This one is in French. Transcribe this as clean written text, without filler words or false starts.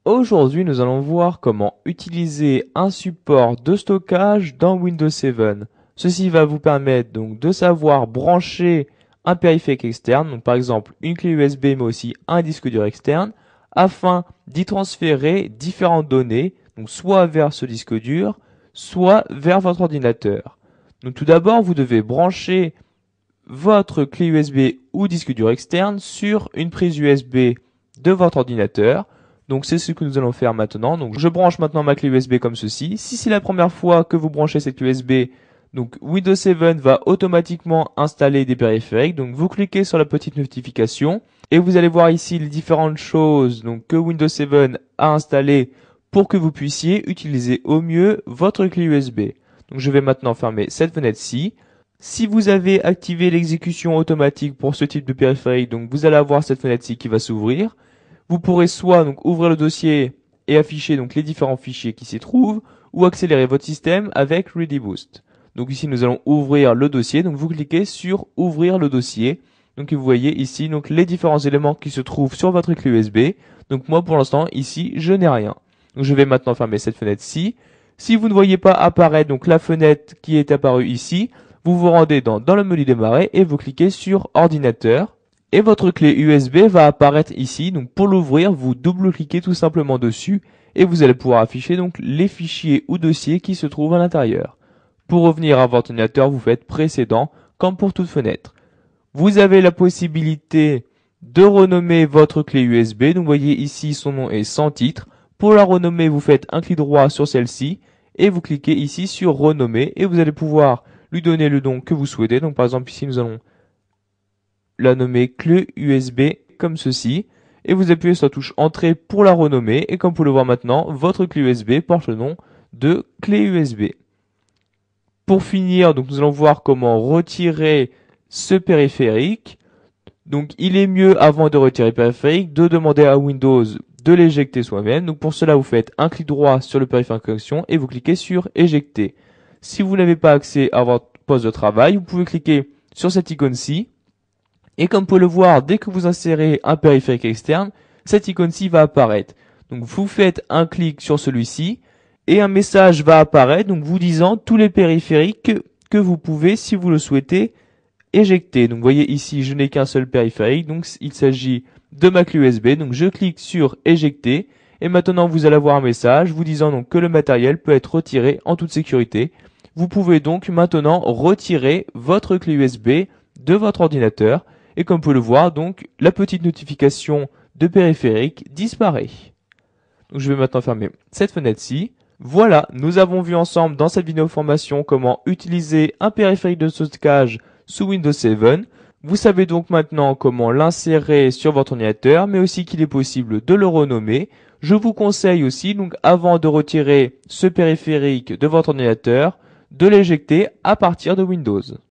Aujourd'hui, nous allons voir comment utiliser un support de stockage dans Windows 7. Ceci va vous permettre donc de savoir brancher un périphérique externe, donc par exemple une clé USB mais aussi un disque dur externe, afin d'y transférer différentes données, donc soit vers ce disque dur, soit vers votre ordinateur. Donc tout d'abord, vous devez brancher votre clé USB ou disque dur externe sur une prise USB de votre ordinateur. Donc c'est ce que nous allons faire maintenant. Donc je branche maintenant ma clé USB comme ceci. Si c'est la première fois que vous branchez cette clé USB, donc Windows 7 va automatiquement installer des périphériques. Donc vous cliquez sur la petite notification et vous allez voir ici les différentes choses donc, que Windows 7 a installées pour que vous puissiez utiliser au mieux votre clé USB. Donc je vais maintenant fermer cette fenêtre-ci. Si vous avez activé l'exécution automatique pour ce type de périphérique, donc vous allez avoir cette fenêtre-ci qui va s'ouvrir. Vous pourrez soit donc ouvrir le dossier et afficher donc les différents fichiers qui s'y trouvent, ou accélérer votre système avec ReadyBoost. Donc ici nous allons ouvrir le dossier, donc vous cliquez sur ouvrir le dossier. Donc vous voyez ici donc les différents éléments qui se trouvent sur votre clé USB. Donc moi pour l'instant ici je n'ai rien. Donc je vais maintenant fermer cette fenêtre-ci. Si vous ne voyez pas apparaître donc la fenêtre qui est apparue ici, vous vous rendez dans le menu démarrer et vous cliquez sur ordinateur. Et votre clé USB va apparaître ici. Donc pour l'ouvrir, vous double-cliquez tout simplement dessus et vous allez pouvoir afficher donc les fichiers ou dossiers qui se trouvent à l'intérieur. Pour revenir à votre ordinateur, vous faites précédent comme pour toute fenêtre. Vous avez la possibilité de renommer votre clé USB. Donc vous voyez ici son nom est sans titre. Pour la renommer, vous faites un clic droit sur celle-ci et vous cliquez ici sur renommer et vous allez pouvoir lui donner le nom que vous souhaitez. Donc par exemple ici nous allons la nommer clé USB comme ceci et vous appuyez sur la touche entrée pour la renommer et comme vous pouvez le voir maintenant, votre clé USB porte le nom de clé USB. Pour finir, donc nous allons voir comment retirer ce périphérique. Donc il est mieux avant de retirer le périphérique de demander à Windows de l'éjecter soi-même. Donc pour cela, vous faites un clic droit sur le périphérique en question et vous cliquez sur éjecter. Si vous n'avez pas accès à votre poste de travail, vous pouvez cliquer sur cette icône-ci. Et comme vous pouvez le voir, dès que vous insérez un périphérique externe, cette icône-ci va apparaître. Donc vous faites un clic sur celui-ci et un message va apparaître donc vous disant tous les périphériques que vous pouvez, si vous le souhaitez, éjecter. Donc vous voyez ici, je n'ai qu'un seul périphérique, donc il s'agit de ma clé USB. Donc je clique sur éjecter et maintenant vous allez avoir un message vous disant donc que le matériel peut être retiré en toute sécurité. Vous pouvez donc maintenant retirer votre clé USB de votre ordinateur et comme vous pouvez le voir, donc la petite notification de périphérique disparaît. Donc je vais maintenant fermer cette fenêtre-ci. Voilà, nous avons vu ensemble dans cette vidéo formation comment utiliser un périphérique de stockage sous Windows 7. Vous savez donc maintenant comment l'insérer sur votre ordinateur, mais aussi qu'il est possible de le renommer. Je vous conseille aussi, donc avant de retirer ce périphérique de votre ordinateur, de l'éjecter à partir de Windows.